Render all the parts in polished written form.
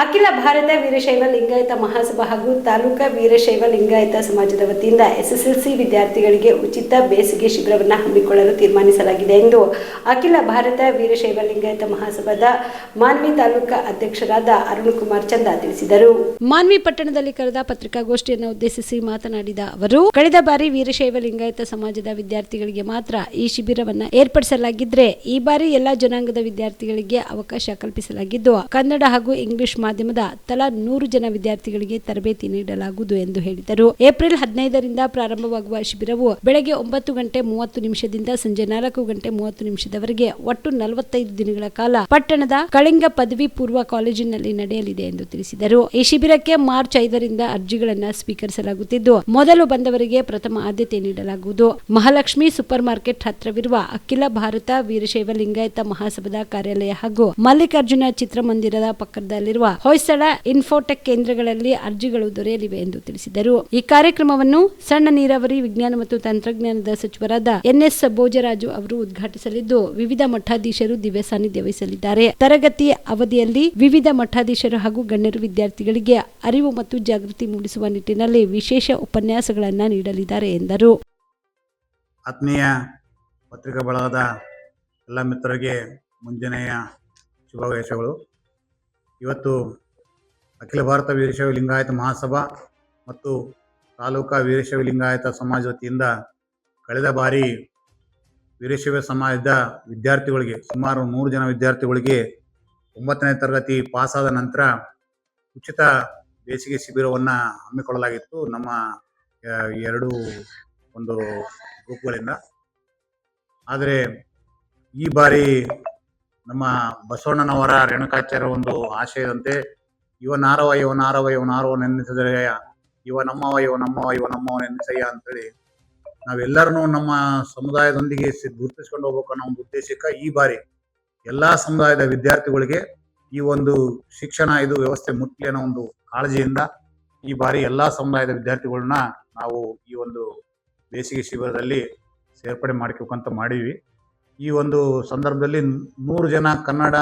ಅಖಿಲ ಭಾರತ ವೀರಶೈವ ಲಿಂಗಾಯತ ಮಹಾಸಭಾ ಹಾಗೂ ತಾಲೂಕಾ ವೀರಶೈವ ಲಿಂಗಾಯತ ಸಮಾಜದ ವತಿಯಿಂದ ಎಸ್ಎಸ್ಎಲ್ಸಿ ವಿದ್ಯಾರ್ಥಿಗಳಿಗೆ ಉಚಿತ ಬೇಸಿಗೆ ಶಿಬಿರವನ್ನು ಹಮ್ಮಿಕೊಳ್ಳಲು ತೀರ್ಮಾನಿಸಲಾಗಿದೆ ಎಂದು ಅಖಿಲ ಭಾರತ ವೀರಶೈವ ಲಿಂಗಾಯತ ಮಹಾಸಭಾದ ಮಾನ್ವಿ ತಾಲೂಕಾ ಅಧ್ಯಕ್ಷರಾದ ಅರುಣಕುಮಾರ್ ಚಂದ ತಿಳಿಸಿದರು. ಮಾನ್ವಿ ಪಟ್ಟಣದಲ್ಲಿ ಕರೆದ ಪತ್ರಿಕಾಗೋಷ್ಠಿಯನ್ನು ಉದ್ದೇಶಿಸಿ ಮಾತನಾಡಿದ ಅವರು, ಕಳೆದ ಬಾರಿ ವೀರಶೈವ ಲಿಂಗಾಯತ ಸಮಾಜದ ವಿದ್ಯಾರ್ಥಿಗಳಿಗೆ ಮಾತ್ರ ಈ ಶಿಬಿರವನ್ನು ಏರ್ಪಡಿಸಲಾಗಿದ್ದರೆ ಈ ಬಾರಿ ಎಲ್ಲಾ ಜನಾಂಗದ ವಿದ್ಯಾರ್ಥಿಗಳಿಗೆ ಅವಕಾಶ ಕಲ್ಪಿಸಲಾಗಿದ್ದು ಕನ್ನಡ ಹಾಗೂ ಇಂಗ್ಲಿಷ್ ಮಾಧ್ಯಮದ ತಲಾ 100 ಜನ ವಿದ್ಯಾರ್ಥಿಗಳಿಗೆ ತರಬೇತಿ ನೀಡಲಾಗುವುದು ಎಂದು ಹೇಳಿದರು. ಏಪ್ರಿಲ್ 15ರಿಂದ ಪ್ರಾರಂಭವಾಗುವ ಶಿಬಿರವು ಬೆಳಗ್ಗೆ 9:30 ಸಂಜೆ 4:30 ಒಟ್ಟು 45 ದಿನಗಳ ಕಾಲ ಪಟ್ಟಣದ ಕಳಿಂಗ ಪದವಿ ಪೂರ್ವ ಕಾಲೇಜಿನಲ್ಲಿ ನಡೆಯಲಿದೆ ಎಂದು ತಿಳಿಸಿದರು. ಈ ಶಿಬಿರಕ್ಕೆ ಮಾರ್ಚ್ 5ರಿಂದ ಅರ್ಜಿಗಳನ್ನು ಸ್ವೀಕರಿಸಲಾಗುತ್ತಿದ್ದು ಮೊದಲು ಬಂದವರಿಗೆ ಪ್ರಥಮ ಆದ್ಯತೆ ನೀಡಲಾಗುವುದು. ಮಹಾಲಕ್ಷ್ಮಿ ಸೂಪರ್ ಮಾರ್ಕೆಟ್ ಹತ್ತಿರವಿರುವ ಅಖಿಲ ಭಾರತ ವೀರಶೈವ ಲಿಂಗಾಯತ ಮಹಾಸಭಾದ ಕಾರ್ಯಾಲಯ ಹಾಗೂ ಮಲ್ಲಿಕಾರ್ಜುನ ಚಿತ್ರಮಂದಿರದ ಪಕ್ಕದಲ್ಲಿರುವ ಹೊಯ್ಸಳ ಇನ್ಫೋಟೆಕ್ ಕೇಂದ್ರಗಳಲ್ಲಿ ಅರ್ಜಿಗಳು ದೊರೆಯಲಿವೆ ಎಂದು ತಿಳಿಸಿದರು. ಈ ಕಾರ್ಯಕ್ರಮವನ್ನು ಸಣ್ಣ ನೀರಾವರಿ ವಿಜ್ಞಾನ ಮತ್ತು ತಂತ್ರಜ್ಞಾನದ ಸಚಿವರಾದ ಎನ್ಎಸ್ ಬೋಜರಾಜು ಅವರು ಉದ್ಘಾಟಿಸಲಿದ್ದು ವಿವಿಧ ಮಠಾಧೀಶರು ದಿವ್ಯ ಸಾನ್ನಿಧ್ಯ ವಹಿಸಲಿದ್ದಾರೆ. ತರಗತಿ ಅವಧಿಯಲ್ಲಿ ವಿವಿಧ ಮಠಾಧೀಶರು ಹಾಗೂ ಗಣ್ಯರು ವಿದ್ಯಾರ್ಥಿಗಳಿಗೆ ಅರಿವು ಮತ್ತು ಜಾಗೃತಿ ಮೂಡಿಸುವ ನಿಟ್ಟಿನಲ್ಲಿ ವಿಶೇಷ ಉಪನ್ಯಾಸಗಳನ್ನು ನೀಡಲಿದ್ದಾರೆ ಎಂದರು. ಆತ್ಮೀಯ ಪತ್ರಿಕಾ ಬಳಗದ ಎಲ್ಲ ಮಿತ್ರರಿಗೆ ಮುಂಜಾನೆಯ ಶುಭಾಶಯಗಳು. ಇವತ್ತು ಅಖಿಲ ಭಾರತ ವೀರಶೈವ ಲಿಂಗಾಯತ ಮಹಾಸಭಾ ಮತ್ತು ತಾಲೂಕಾ ವೀರಶೈವ ಲಿಂಗಾಯತ ಸಮಾಜ ವತಿಯಿಂದ ಕಳೆದ ಬಾರಿ ವೀರಶೈವ ಸಮಾಜದ ವಿದ್ಯಾರ್ಥಿಗಳಿಗೆ ಸುಮಾರು 100 ಜನ ವಿದ್ಯಾರ್ಥಿಗಳಿಗೆ 9ನೇ ತರಗತಿ ಪಾಸಾದ ನಂತರ ಉಚಿತ ಬೇಸಿಗೆ ಶಿಬಿರವನ್ನು ಹಮ್ಮಿಕೊಳ್ಳಲಾಗಿತ್ತು ನಮ್ಮ ಎರಡು ಗ್ರೂಪ್ಗಳಿಂದ. ಆದರೆ ಈ ಬಾರಿ ನಮ್ಮ ಬಸವಣ್ಣನವರ ರೇಣುಕಾಚಾರ್ಯ ಆಶಯದಂತೆ ಇವನಾರವ ನೆನೆಸಿದರೆ ಇವ ನಮ್ಮವ ನೆನೆಸಯ್ಯ ಅಂತೇಳಿ ನಾವೆಲ್ಲರನ್ನೂ ನಮ್ಮ ಸಮುದಾಯದೊಂದಿಗೆ ಗುರುತಿಸ್ಕೊಂಡು ಹೋಗ್ಬೇಕು ಅನ್ನೋ ಒಂದು ಉದ್ದೇಶಕ್ಕೆ ಈ ಬಾರಿ ಎಲ್ಲ ಸಮುದಾಯದ ವಿದ್ಯಾರ್ಥಿಗಳಿಗೆ ಈ ಶಿಕ್ಷಣ ಇದು ವ್ಯವಸ್ಥೆ ಮುಟ್ಲಿ ಅನ್ನೋ ಒಂದು ಕಾಳಜಿಯಿಂದ ಈ ಬಾರಿ ಎಲ್ಲ ಸಮುದಾಯದ ವಿದ್ಯಾರ್ಥಿಗಳನ್ನ ನಾವು ಈ ಬೇಸಿಗೆ ಶಿಬಿರದಲ್ಲಿ ಸೇರ್ಪಡೆ ಮಾಡ್ಕೋಬೇಕಂತ ಮಾಡೀವಿ. ಈ ಸಂದರ್ಭದಲ್ಲಿ 100 ಜನ ಕನ್ನಡ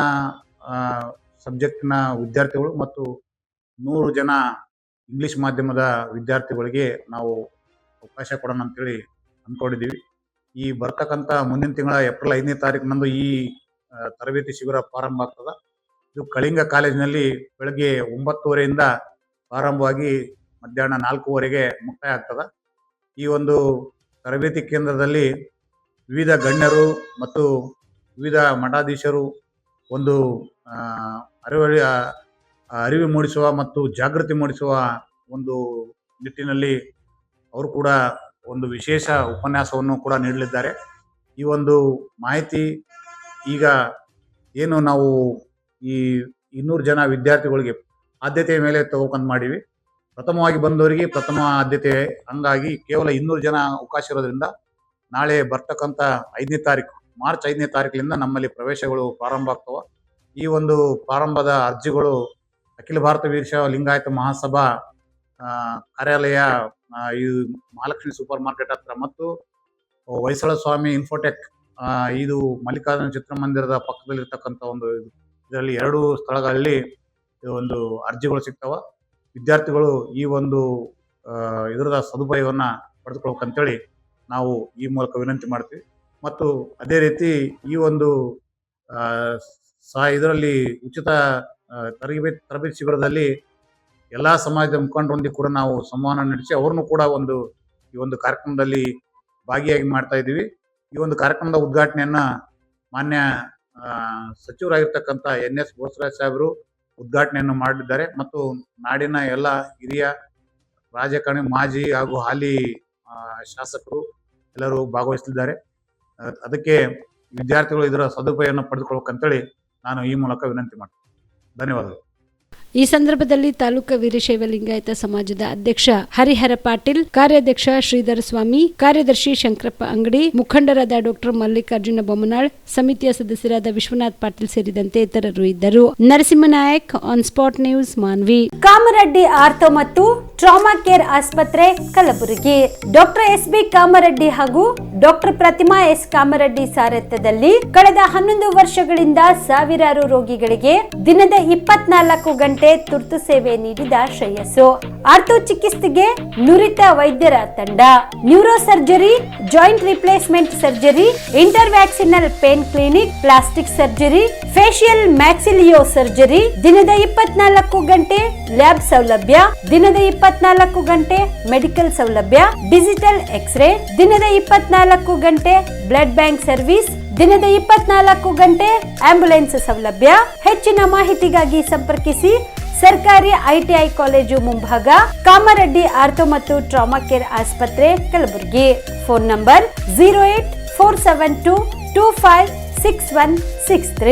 ಸಬ್ಜೆಕ್ಟ್ನ ವಿದ್ಯಾರ್ಥಿಗಳು ಮತ್ತು 100 ಜನ ಇಂಗ್ಲಿಷ್ ಮಾಧ್ಯಮದ ವಿದ್ಯಾರ್ಥಿಗಳಿಗೆ ನಾವು ಅವಕಾಶ ಕೊಡೋಣ ಅಂತೇಳಿ ಅಂದ್ಕೊಂಡಿದ್ದೀವಿ. ಈ ಬರ್ತಕ್ಕಂಥ ಮುಂದಿನ ತಿಂಗಳ ಏಪ್ರಿಲ್ 5ನೇ ತಾರೀಕಿನಂದು ಈ ತರಬೇತಿ ಶಿಬಿರ ಪ್ರಾರಂಭ ಆಗ್ತದೆ. ಇದು ಕಳಿಂಗ ಕಾಲೇಜಿನಲ್ಲಿ ಬೆಳಗ್ಗೆ 9:30ರಿಂದ ಪ್ರಾರಂಭವಾಗಿ ಮಧ್ಯಾಹ್ನ 4:00ವರೆಗೆ ಮುಕ್ತಾಯ ಆಗ್ತದೆ. ಈ ತರಬೇತಿ ಕೇಂದ್ರದಲ್ಲಿ ವಿವಿಧ ಗಣ್ಯರು ಮತ್ತು ವಿವಿಧ ಮಠಾಧೀಶರು ಅರಿವು ಮೂಡಿಸುವ ಮತ್ತು ಜಾಗೃತಿ ಮೂಡಿಸುವ ನಿಟ್ಟಿನಲ್ಲಿ ಅವರು ಕೂಡ ವಿಶೇಷ ಉಪನ್ಯಾಸವನ್ನು ಕೂಡ ನೀಡಲಿದ್ದಾರೆ. ಈ ಮಾಹಿತಿ ಈಗ ಏನು ನಾವು ಈ 200 ಜನ ವಿದ್ಯಾರ್ಥಿಗಳಿಗೆ ಆದ್ಯತೆಯ ಮೇಲೆ ತಗೋಕಂತ ಮಾಡೀವಿ. ಪ್ರಥಮವಾಗಿ ಬಂದವರಿಗೆ ಪ್ರಥಮ ಆದ್ಯತೆ, ಹಂಗಾಗಿ ಕೇವಲ 200 ಜನ ಅವಕಾಶ ಇರೋದ್ರಿಂದ ನಾಳೆ ಬರ್ತಕ್ಕಂಥ ಮಾರ್ಚ್ 5ನೇ ತಾರೀಕಿನಿಂದ ನಮ್ಮಲ್ಲಿ ಪ್ರವೇಶಗಳು ಪ್ರಾರಂಭ ಆಗ್ತವೆ. ಈ ಪ್ರಾರಂಭದ ಅರ್ಜಿಗಳು ಅಖಿಲ ಭಾರತ ವೀರಶೈವ ಲಿಂಗಾಯತ ಮಹಾಸಭಾ ಕಾರ್ಯಾಲಯ ಈ ಮಹಾಲಕ್ಷ್ಮಿ ಸೂಪರ್ ಮಾರ್ಕೆಟ್ ಹತ್ರ ಮತ್ತು ಹೊಯ್ಸಳ ಸ್ವಾಮಿ ಇನ್ಫೋಟೆಕ್ ಇದು ಮಲ್ಲಿಕಾರ್ಜುನ ಚಿತ್ರಮಂದಿರದ ಪಕ್ಕದಲ್ಲಿರ್ತಕ್ಕಂಥ ಇದರಲ್ಲಿ 2 ಸ್ಥಳಗಳಲ್ಲಿ ಅರ್ಜಿಗಳು ಸಿಗ್ತಾವ. ವಿದ್ಯಾರ್ಥಿಗಳು ಈ ಇದರದ ಸದುಪಯೋಗವನ್ನು ಪಡೆದುಕೊಳ್ಬೇಕಂತೇಳಿ ನಾವು ಈ ಮೂಲಕ ವಿನಂತಿ ಮಾಡ್ತೀವಿ. ಮತ್ತು ಅದೇ ರೀತಿ ಈ ಇದರಲ್ಲಿ ಉಚಿತ ತರಬೇತಿ ಶಿಬಿರದಲ್ಲಿ ಎಲ್ಲ ಸಮಾಜದ ಮುಖಂಡರೊಂದಿಗೆ ಕೂಡ ನಾವು ಸಂವಹನ ನಡೆಸಿ ಅವ್ರನ್ನೂ ಕೂಡ ಈ ಕಾರ್ಯಕ್ರಮದಲ್ಲಿ ಭಾಗಿಯಾಗಿ ಮಾಡ್ತಾ ಇದ್ದೀವಿ. ಈ ಕಾರ್ಯಕ್ರಮದ ಉದ್ಘಾಟನೆಯನ್ನ ಮಾನ್ಯ ಸಚಿವರಾಗಿರ್ತಕ್ಕಂಥ ಎನ್ಎಸ್ ಬೋಸರಾಜ್ ಸಾಹೇಬರು ಉದ್ಘಾಟನೆಯನ್ನು ಮಾಡಲಿದ್ದಾರೆ. ಮತ್ತು ನಾಡಿನ ಎಲ್ಲ ಹಿರಿಯ ರಾಜಕಾರಣಿ, ಮಾಜಿ ಹಾಗೂ ಹಾಲಿ ಶಾಸಕರು ಎಲ್ಲರೂ ಭಾಗವಹಿಸಲಿದ್ದಾರೆ. ಅದಕ್ಕೆ ವಿದ್ಯಾರ್ಥಿಗಳು ಇದರ ಸದುಪಯೋಗವನ್ನು ಪಡೆದುಕೊಳ್ಬೇಕಂತೇಳಿ ನಾನು ಈ ಮೂಲಕ ವಿನಂತಿ ಮಾಡ್ತೀನಿ. ಧನ್ಯವಾದಗಳು. ಈ ಸಂದರ್ಭದಲ್ಲಿ ತಾಲೂಕಾ ವೀರಶೈವ ಲಿಂಗಾಯತ ಸಮಾಜದ ಅಧ್ಯಕ್ಷ ಹರಿಹರ ಪಾಟೀಲ್, ಕಾರ್ಯಾಧ್ಯಕ್ಷ ಶ್ರೀಧರ ಸ್ವಾಮಿ, ಕಾರ್ಯದರ್ಶಿ ಶಂಕರಪ್ಪ ಅಂಗಡಿ, ಮುಖಂಡರಾದ ಡಾಕ್ಟರ್ ಮಲ್ಲಿಕಾರ್ಜುನ ಬೊಮ್ಮನಾಳ್, ಸಮಿತಿಯ ಸದಸ್ಯರಾದ ವಿಶ್ವನಾಥ್ ಪಾಟೀಲ್ ಸೇರಿದಂತೆ ಇತರರು ಇದ್ದರು. Narasimhanayak, on spot news, Manvi. Kamareddy ortho ಮತ್ತು ಟ್ರಾಮಾ ಕೇರ್ ಆಸ್ಪತ್ರೆ, ಕಲಬುರಗಿ. Doctor S B. ಕಾಮರೆಡ್ಡಿ ಹಾಗೂ ಡಾಕ್ಟರ್ ಪ್ರತಿಮಾ ಎಸ್. ಕಾಮರೆಡ್ಡಿ ಸಾರಥ್ಯದಲ್ಲಿ ಕಳೆದ 11 ವರ್ಷಗಳಿಂದ ಸಾವಿರಾರು ರೋಗಿಗಳಿಗೆ ದಿನದ 24 ಗಂಟೆ ಗಂಟೆ ತುರ್ತು ಸೇವೆ ನೀಡಿದ ಶ್ರೇಯಸ್ಸು. ಆರ್ಥೋ ಚಿಕಿತ್ಸೆಗೆ ನುರಿತ ವೈದ್ಯರ ತಂಡ. Neuro surgery, joint replacement surgery, interventional pain clinic, plastic surgery, facial maxillo surgery. ದಿನದ 24 ಗಂಟೆ ಲ್ಯಾಬ್ ಸೌಲಭ್ಯ. ದಿನದ 24 ಗಂಟೆ ಮೆಡಿಕಲ್ ಸೌಲಭ್ಯ. Digital x-ray. ದಿನದ 24 ಗಂಟೆ ಬ್ಲಡ್ ಬ್ಯಾಂಕ್ ಸರ್ವಿಸ್. ದಿನದ 24 ಗಂಟೆ ಆಂಬ್ಯುಲೆನ್ಸ್ ಸೌಲಭ್ಯ. ಹೆಚ್ಚಿನ ಮಾಹಿತಿಗಾಗಿ ಸಂಪರ್ಕಿಸಿ ಸರ್ಕಾರಿ ITI ಕಾಲೇಜು ಮುಂಭಾಗ, ಕಾಮರೆಡ್ಡಿ ಆರ್ಥೋ ಮತ್ತು ಟ್ರಾಮಾ ಕೇರ್ ಆಸ್ಪತ್ರೆ, ಕಲಬುರಗಿ. Phone number 084722566163.